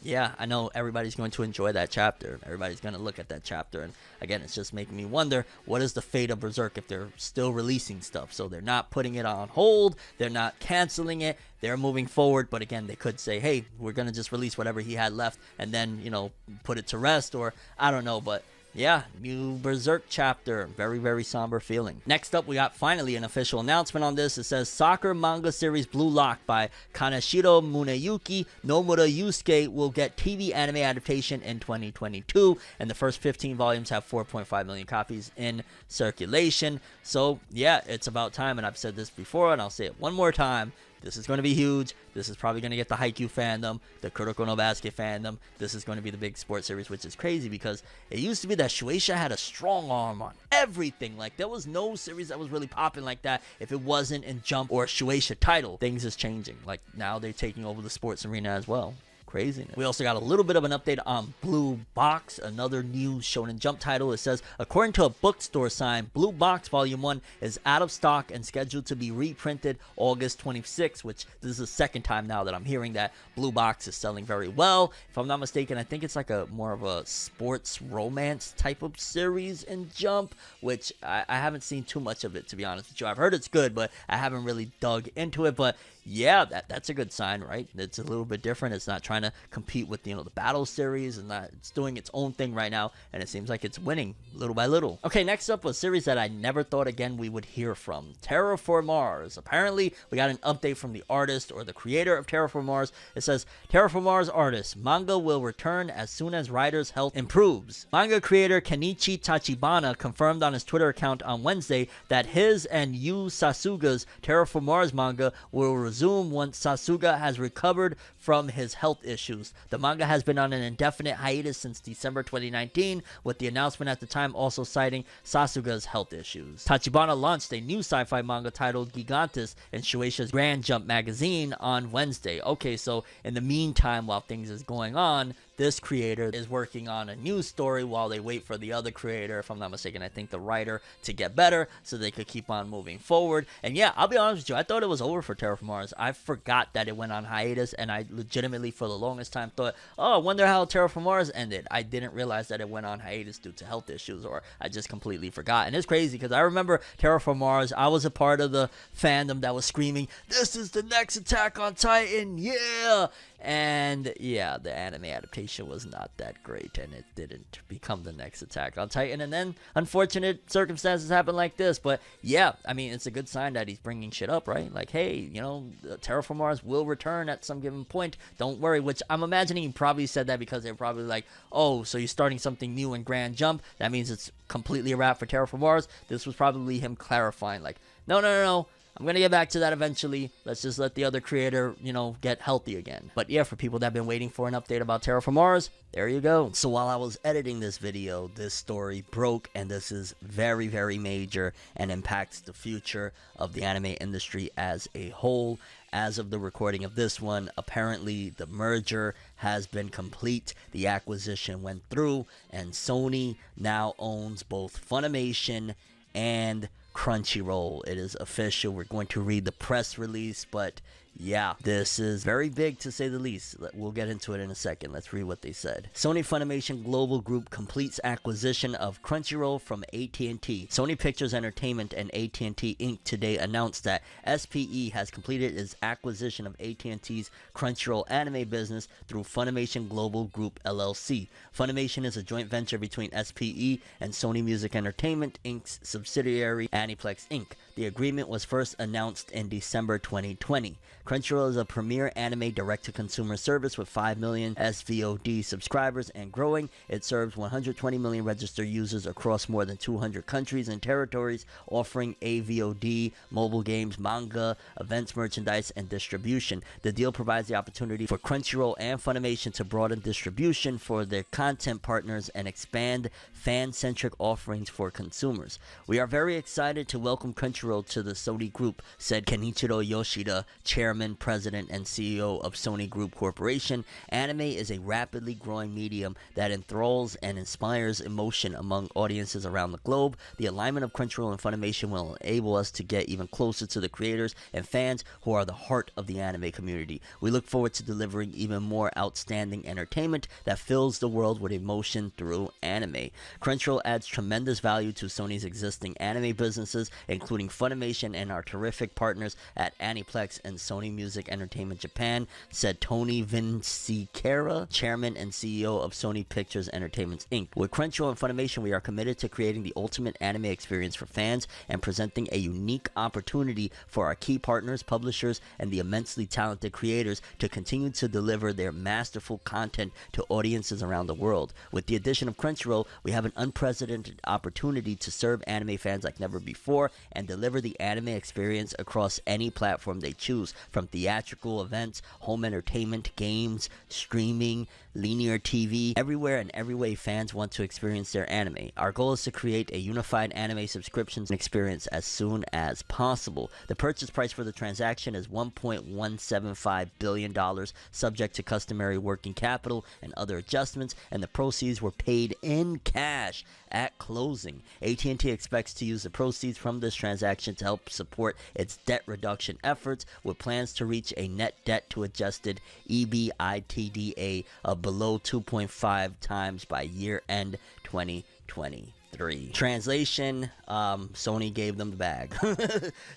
yeah, I know everybody's going to enjoy that chapter. Everybody's going to look at that chapter, and again, it's just making me wonder, what is the fate of Berserk if they're still releasing stuff? So they're not putting it on hold, they're not canceling it, they're moving forward, but again, they could say, hey, we're going to just release whatever he had left and then, you know, put it to rest, or I don't know. But yeah, new Berserk chapter. Very, very somber feeling. Next up, we got finally an official announcement on this. It says soccer manga series Blue Lock by Kaneshiro Muneyuki Nomura Yusuke will get TV anime adaptation in 2022, and the first 15 volumes have 4.5 million copies in circulation. So yeah, it's about time, and I've said this before, and I'll say it one more time. This is going to be huge. This is probably going to get the Haikyuu fandom, the Kuroko no Basket fandom. This is going to be the big sports series, which is crazy because it used to be that Shueisha had a strong arm on everything. Like, there was no series that was really popping like that if it wasn't in Jump or a Shueisha title. Things is changing. Like, now they're taking over the sports arena as well. Craziness. We also got a little bit of an update on Blue Box, another new Shonen Jump title. It says, according to a bookstore sign, Blue Box Volume 1 is out of stock and scheduled to be reprinted August 26th, which this is the second time now that I'm hearing that Blue Box is selling very well. If I'm not mistaken, I think it's like a more of a sports romance type of series in Jump, which I haven't seen too much of it, to be honest with you. I've heard it's good, but I haven't really dug into it. But yeah, that's a good sign, right? It's a little bit different. It's not trying to compete with, you know, the battle series, and it's doing its own thing right now, and it seems like it's winning little by little. Okay, next up, a series that I never thought again we would hear from, Terraformars. Apparently, we got an update from the artist or the creator of Terraformars. It says, Terraformars artist, manga will return as soon as writer's health improves. Manga creator Kenichi Tachibana confirmed on his Twitter account on Wednesday that his and Yu Sasuga's Terraformars manga will resume once Sasuga has recovered from his health issues. The manga has been on an indefinite hiatus since December 2019, with the announcement at the time also citing Sasuga's health issues. Tachibana launched a new sci-fi manga titled Gigantes in Shueisha's Grand Jump magazine on Wednesday. Okay, so in the meantime, while things is going on, this creator is working on a new story while they wait for the other creator, if I'm not mistaken, I think the writer, to get better so they could keep on moving forward. And yeah, I'll be honest with you, I thought it was over for Terraformars. I forgot that it went on hiatus, and I legitimately for the longest time thought, oh, I wonder how Terraformars ended. I didn't realize that it went on hiatus due to health issues, or I just completely forgot. And it's crazy because I remember Terraformars, I was a part of the fandom that was screaming, this is the next Attack on Titan, yeah! And yeah, the anime adaptation was not that great, and it didn't become the next Attack on Titan. And then unfortunate circumstances happen like this. But yeah, I mean, it's a good sign that he's bringing shit up, right? Like, hey, you know, Terraformars will return at some given point. Don't worry. Which I'm imagining he probably said that because they're probably like, oh, so you're starting something new in Grand Jump. That means it's completely a wrap for Terraformars. This was probably him clarifying, like, no. I'm going to get back to that eventually. Let's just let the other creator, you know, get healthy again. But yeah, for people that have been waiting for an update about Terraformars, there you go. So while I was editing this video, this story broke, and this is very, very major and impacts the future of the anime industry as a whole. As of the recording of this one, apparently the merger has been complete. The acquisition went through, and Sony now owns both Funimation and Crunchyroll. It is official. We're going to read the press release, but yeah, this is very big to say the least. We'll get into it in a second. Let's read what they said. Sony Funimation Global Group completes acquisition of Crunchyroll from AT&T. Sony Pictures Entertainment and AT&T Inc. today announced that SPE has completed its acquisition of AT&T's Crunchyroll anime business through Funimation Global Group LLC. Funimation is a joint venture between SPE and Sony Music Entertainment Inc.'s subsidiary Aniplex Inc. The agreement was first announced in December 2020. Crunchyroll is a premier anime direct-to-consumer service with 5 million SVOD subscribers and growing. It serves 120 million registered users across more than 200 countries and territories, offering AVOD, mobile games, manga, events, merchandise, and distribution. The deal provides the opportunity for Crunchyroll and Funimation to broaden distribution for their content partners and expand fan-centric offerings for consumers. We are very excited to welcome Crunchyroll to the Sony Group, said Kenichiro Yoshida, chairman, president, and CEO of Sony Group Corporation. Anime is a rapidly growing medium that enthralls and inspires emotion among audiences around the globe. The alignment of Crunchyroll and Funimation will enable us to get even closer to the creators and fans who are the heart of the anime community. We look forward to delivering even more outstanding entertainment that fills the world with emotion through anime. Crunchyroll adds tremendous value to Sony's existing anime businesses, including Funimation and our terrific partners at Aniplex and Sony Music Entertainment Japan, said Tony Vinciquerra, chairman and CEO of Sony Pictures Entertainment Inc. With Crunchyroll and Funimation, we are committed to creating the ultimate anime experience for fans and presenting a unique opportunity for our key partners, publishers, and the immensely talented creators to continue to deliver their masterful content to audiences around the world. With the addition of Crunchyroll, we have an unprecedented opportunity to serve anime fans like never before and deliver the anime experience across any platform they choose, from theatrical events, home entertainment, games, streaming, linear TV, everywhere and every way fans want to experience their anime. Our goal is to create a unified anime subscription experience as soon as possible. The purchase price for the transaction is $1.175 billion, subject to customary working capital and other adjustments, and the proceeds were paid in cash at closing. AT&T expects to use the proceeds from this transaction to help support its debt reduction efforts, with plans to reach a net debt to adjusted EBITDA of below 2.5 times by year end 2023. Translation, Sony gave them the bag.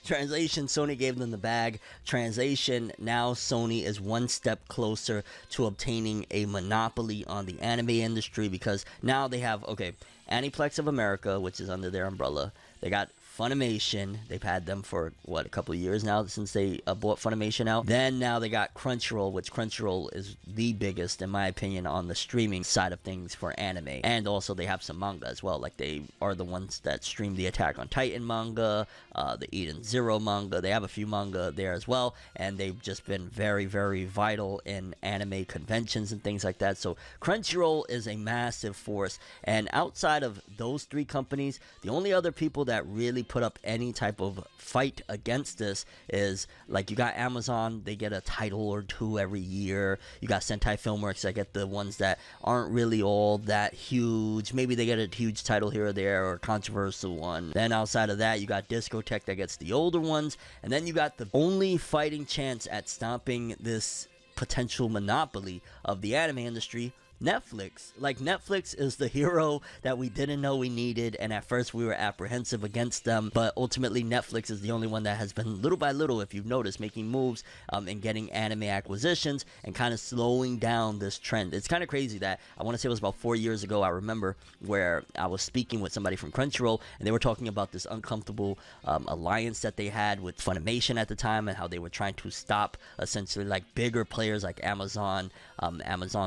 Translation, Sony gave them the bag. Translation, now Sony is one step closer to obtaining a monopoly on the anime industry, because now they have, Aniplex of America, which is under their umbrella. They got Funimation. They've had them for a couple of years now since they bought Funimation out. Then now they got Crunchyroll, which Crunchyroll is the biggest, in my opinion, on the streaming side of things for anime. And also they have some manga as well. Like, they are the ones that stream the Attack on Titan manga, the Eden Zero manga. They have a few manga there as well, and they've just been very, very vital in anime conventions and things like that. So Crunchyroll is a massive force, and outside of those three companies, the only other people that really put up any type of fight against this is, like, you got Amazon. They get a title or two every year. You got Sentai Filmworks that get the ones that aren't really all that huge. Maybe they get a huge title here or there, or a controversial one. Then outside of that, you got Discotech that gets the older ones, and then you got the only fighting chance at stopping this potential monopoly of the anime industry, Netflix. Like, Netflix is the hero that we didn't know we needed, and at first we were apprehensive against them, but ultimately Netflix is the only one that has been, little by little, if you've noticed, making moves and getting anime acquisitions and kind of slowing down this trend. It's kind of crazy that, I want to say it was about 4 years ago, I remember, where I was speaking with somebody from Crunchyroll, and they were talking about this uncomfortable alliance that they had with Funimation at the time, and how they were trying to stop, essentially, like, bigger players like Amazon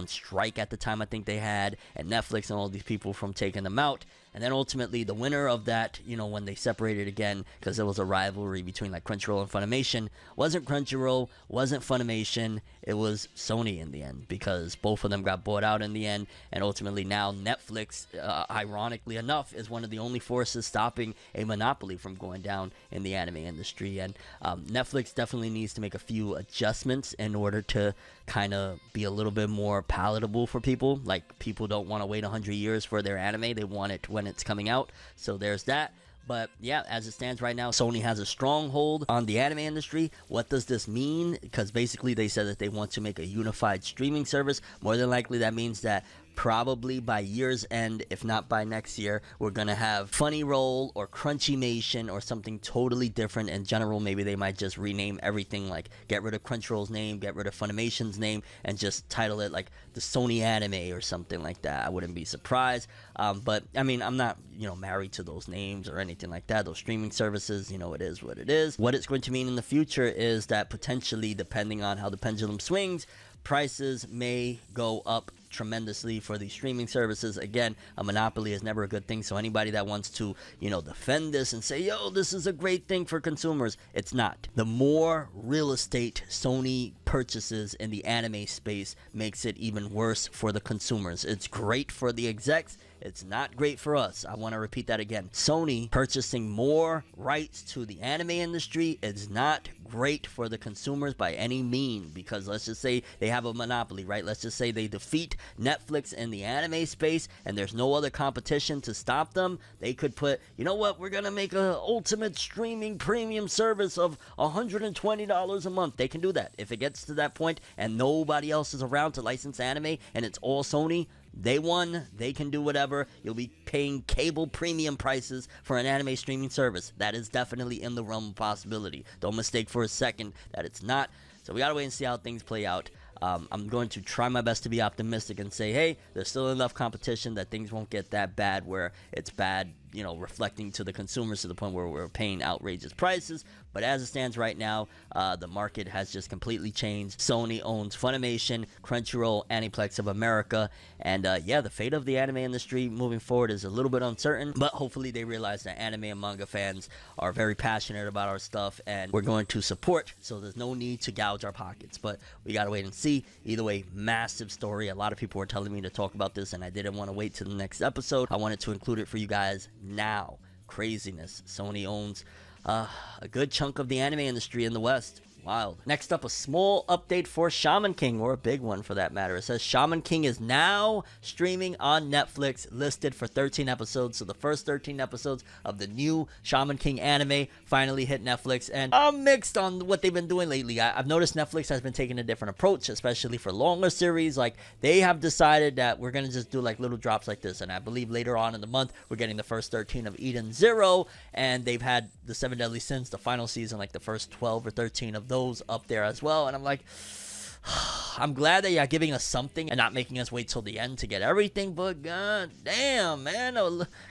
Strike at the time, I think they had, and Netflix, and all these people from taking them out. And then ultimately the winner of that, when they separated again, because there was a rivalry between, like, Crunchyroll and Funimation, wasn't Crunchyroll, wasn't Funimation, it was Sony in the end, because both of them got bought out in the end. And ultimately now Netflix, ironically enough, is one of the only forces stopping a monopoly from going down in the anime industry. And Netflix definitely needs to make a few adjustments in order to kind of be a little bit more palatable for people. Like, people don't want to wait 100 years for their anime. They want it when it's coming out. So there's that. But yeah, as it stands right now, Sony has a stronghold on the anime industry. What does this mean? Because basically they said that they want to make a unified streaming service. More than likely that means that probably by year's end, if not by next year, we're gonna have Funny Roll or Crunchymation or something totally different. In general, maybe they might just rename everything, like get rid of Crunchyroll's name, get rid of Funimation's name, and just title it like the Sony Anime or something like that. I wouldn't be surprised. But I mean, I'm not, married to those names or anything like that. Those streaming services, it is what it is. What it's going to mean in the future is that potentially, depending on how the pendulum swings, prices may go up tremendously for these streaming services. Again, a monopoly is never a good thing, so anybody that wants to defend this and say, yo, this is a great thing for consumers, it's not. The more real estate Sony purchases in the anime space makes it even worse for the consumers. It's great for the execs, it's not great for us. I want to repeat that again. Sony purchasing more rights to the anime industry is not great for the consumers by any means, because let's just say they have a monopoly, right? Let's just say they defeat Netflix in the anime space and there's no other competition to stop them. They could put, we're going to make an ultimate streaming premium service of $120 a month. They can do that. If it gets to that point and nobody else is around to license anime and it's all Sony, they won. They can do whatever. You'll be paying cable premium prices for an anime streaming service. That is definitely in the realm of possibility. Don't mistake for a second that it's not. So we gotta wait and see how things play out. I'm going to try my best to be optimistic and say, hey, there's still enough competition that things won't get that bad where it's bad, reflecting to the consumers to the point where we're paying outrageous prices. But as it stands right now, the market has just completely changed. Sony owns Funimation, Crunchyroll, Aniplex of America, and the fate of the anime industry moving forward is a little bit uncertain, but hopefully they realize that anime and manga fans are very passionate about our stuff, and we're going to support, so there's no need to gouge our pockets, but we gotta wait and see. Either way, massive story. A lot of people were telling me to talk about this, and I didn't want to wait till the next episode. I wanted to include it for you guys now. Craziness. Sony owns a good chunk of the anime industry in the West. Wild. Next up, a small update for Shaman King, or a big one for that matter. It says Shaman King is now streaming on Netflix, listed for 13 episodes. So the first 13 episodes of the new Shaman King anime finally hit Netflix, and I'm mixed on what they've been doing lately. I've noticed Netflix has been taking a different approach, especially for longer series. Like, they have decided that we're going to just do like little drops like this, and I believe later on in the month we're getting the first 13 of Eden Zero, and they've had the Seven Deadly Sins, the final season, like the first 12 or 13 of those up there as well. And I'm like, I'm glad that you're giving us something and not making us wait till the end to get everything, but god damn, man,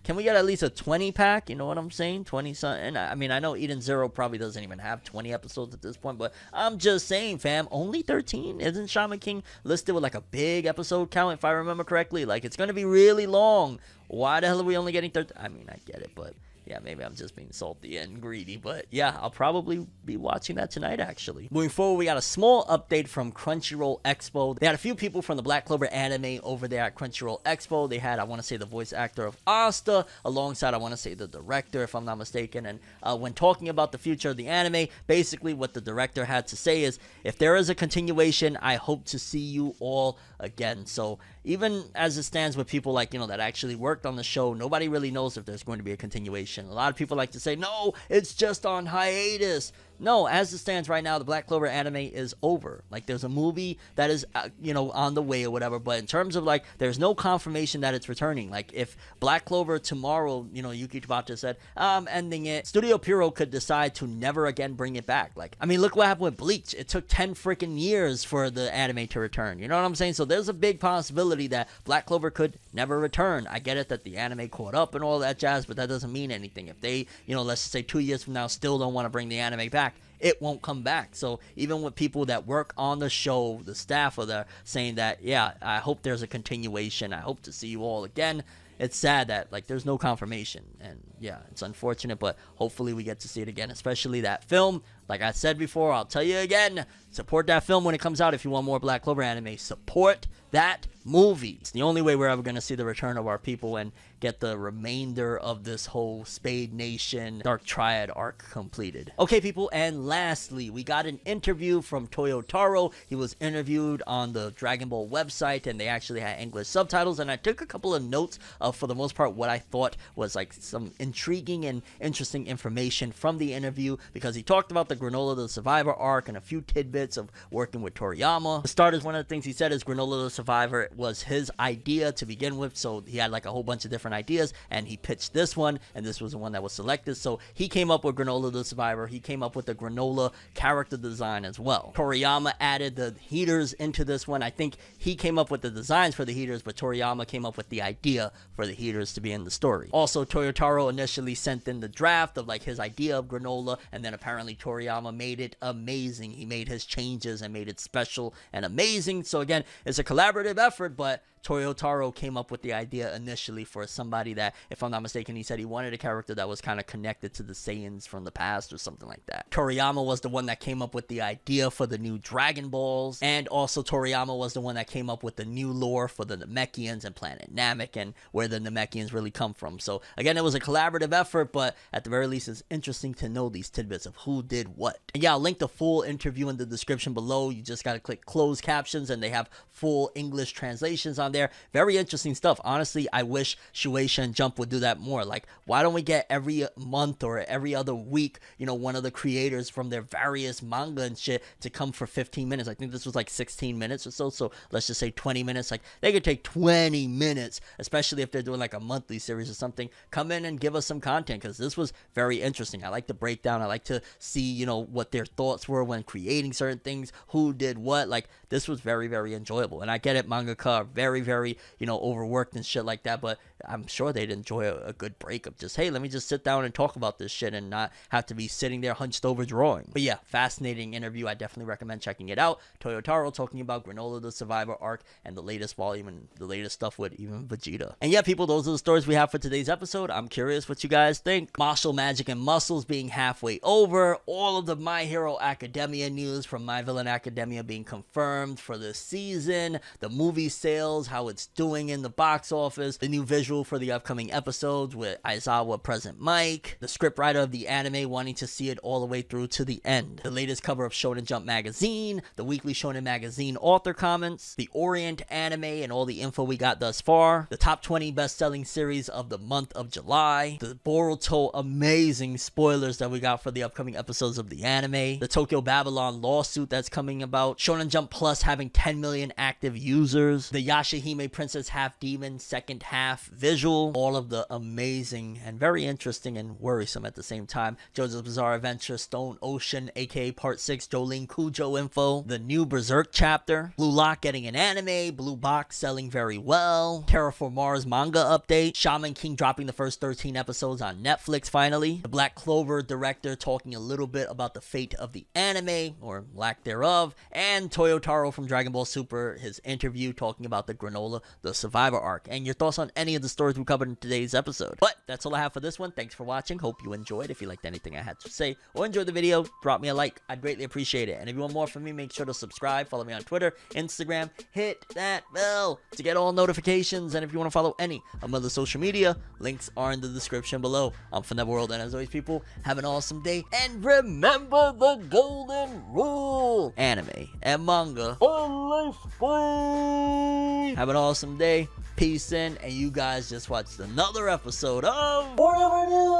can we get at least a 20 pack? You know what I'm saying? 20 something. I mean, I know Eden Zero probably doesn't even have 20 episodes at this point, but I'm just saying, fam, only 13? Isn't Shaman King listed with like a big episode count, if I remember correctly? Like, it's gonna be really long. Why the hell are we only getting 13? I mean, I get it, but yeah, maybe I'm just being salty and greedy, but yeah, I'll probably be watching that tonight, actually. Moving forward, we got a small update from Crunchyroll Expo. They had a few people from the Black Clover anime over there at Crunchyroll Expo. They had, I want to say, the voice actor of Asta, alongside, I want to say, the director, if I'm not mistaken. And when talking about the future of the anime, basically what the director had to say is, if there is a continuation, I hope to see you all again. So even as it stands with people like, that actually worked on the show, nobody really knows if there's going to be a continuation. A lot of people like to say, no, it's just on hiatus. No, as it stands right now, the Black Clover anime is over. Like, there's a movie that is, on the way or whatever. But in terms of, like, there's no confirmation that it's returning. Like, if Black Clover tomorrow, Yuki Tabata said, I'm ending it, Studio Pierrot could decide to never again bring it back. Like, I mean, look what happened with Bleach. It took 10 freaking years for the anime to return. You know what I'm saying? So there's a big possibility that Black Clover could never return. I get it that the anime caught up and all that jazz, but that doesn't mean anything. If they, let's just say 2 years from now, still don't want to bring the anime back, it won't come back. So even with people that work on the show, the staff are there saying that, yeah, I hope there's a continuation. I hope to see you all again. It's sad that, like, there's no confirmation. And yeah, it's unfortunate, but hopefully we get to see it again, especially that film. Like I said before, I'll tell you again, support that film when it comes out if you want more Black Clover anime. Support that movie. It's the only way we're ever going to see the return of our people. And get the remainder of this whole Spade Nation Dark Triad arc completed. Okay, people, and lastly, we got an interview from Toyotaro. He was interviewed on the Dragon Ball website, and they actually had English subtitles, and I took a couple of notes of, for the most part, what I thought was like some intriguing and interesting information from the interview, because he talked about the Granola the Survivor arc and a few tidbits of working with Toriyama. For starters, one of the things he said is Granola the Survivor was his idea to begin with, so he had like a whole bunch of different ideas, and he pitched this one, and this was the one that was selected. So he came up with Granola the Survivor. He came up with the Granola character design as well. Toriyama added the heaters into this one. I think he came up with the designs for the heaters, but Toriyama came up with the idea for the heaters to be in the story. Also, Toyotaro initially sent in the draft of like his idea of Granola, and then apparently Toriyama made it amazing. He made his changes and made it special and amazing. So again, it's a collaborative effort, but Toyotaro came up with the idea initially for somebody that, if I'm not mistaken, he said he wanted a character that was kind of connected to the Saiyans from the past or something like that. Toriyama was the one that came up with the idea for the new Dragon Balls, and also Toriyama was the one that came up with the new lore for the Namekians and Planet Namek and where the Namekians really come from. So again, it was a collaborative effort, but at the very least, it's interesting to know these tidbits of who did what. And yeah, I'll link the full interview in the description below. You just got to click closed captions, and they have full English translations on there. Very interesting stuff. Honestly, I wish Shueisha and Jump would do that more. Like, why don't we get every month or every other week, you know, one of the creators from their various manga and shit to come for 15 minutes. I think this was like 16 minutes or so, so let's just say 20 minutes. Like, they could take 20 minutes, especially if they're doing like a monthly series or something. Come in and give us some content, because this was very interesting. I like the breakdown. I like to see, you know, what their thoughts were when creating certain things, who did what. Like, this was very, very enjoyable. And I get it, mangaka are very, very, you know, overworked and shit like that, but I'm sure they'd enjoy a good break of just, hey, let me just sit down and talk about this shit and not have to be sitting there hunched over drawing. But yeah, fascinating interview. I definitely recommend checking it out. Toyotaro talking about Granola the Survivor arc and the latest volume and the latest stuff with even Vegeta. And yeah, people, those are the stories we have for today's episode. I'm curious what you guys think. Mashle, Magic, and Muscles being halfway over. All of the My Hero Academia news from My Villain Academia being confirmed for this season. The movie sales, how it's doing in the box office. The new visual for the upcoming episodes with Aizawa Present Mike. The scriptwriter of the anime wanting to see it all the way through to the end. The latest cover of Shonen Jump magazine. The weekly Shonen magazine author comments. The Orient anime and all the info we got thus far. The top 20 best-selling series of the month of July. The Boruto amazing spoilers that we got for the upcoming episodes of the anime. The Tokyo Babylon lawsuit that's coming about. Shonen Jump Plus having 10 million active users. The Yashahime Princess Half Demon second half visual. All of the amazing and very interesting and worrisome at the same time JoJo's Bizarre Adventure Stone Ocean aka Part 6 Jolene Cujo info. The new Berserk chapter. Blue Lock getting an anime. Blue Box selling very well. Terraformars manga update. Shaman King dropping the first 13 episodes on Netflix finally. The Black Clover director talking a little bit about the fate of the anime or lack thereof. And Toyotaro from Dragon Ball Super, his interview talking about the Granola the Survivor arc. And your thoughts on any of the stories we covered in today's episode. But that's all I have for this one. Thanks for watching. Hope you enjoyed. If you liked anything I had to say or enjoyed the video, drop me a like. I'd greatly appreciate it. And if you want more from me, make sure to subscribe. Follow me on Twitter, Instagram. Hit that bell to get all notifications. And if you want to follow any of my other social media, links are in the description below. I'm ForneverWorld, and as always, people, have an awesome day. And remember the golden rule. Anime and manga are life, boy. Have an awesome day. Peace in, and you guys just watched another episode of Forever News.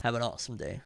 Have an awesome day.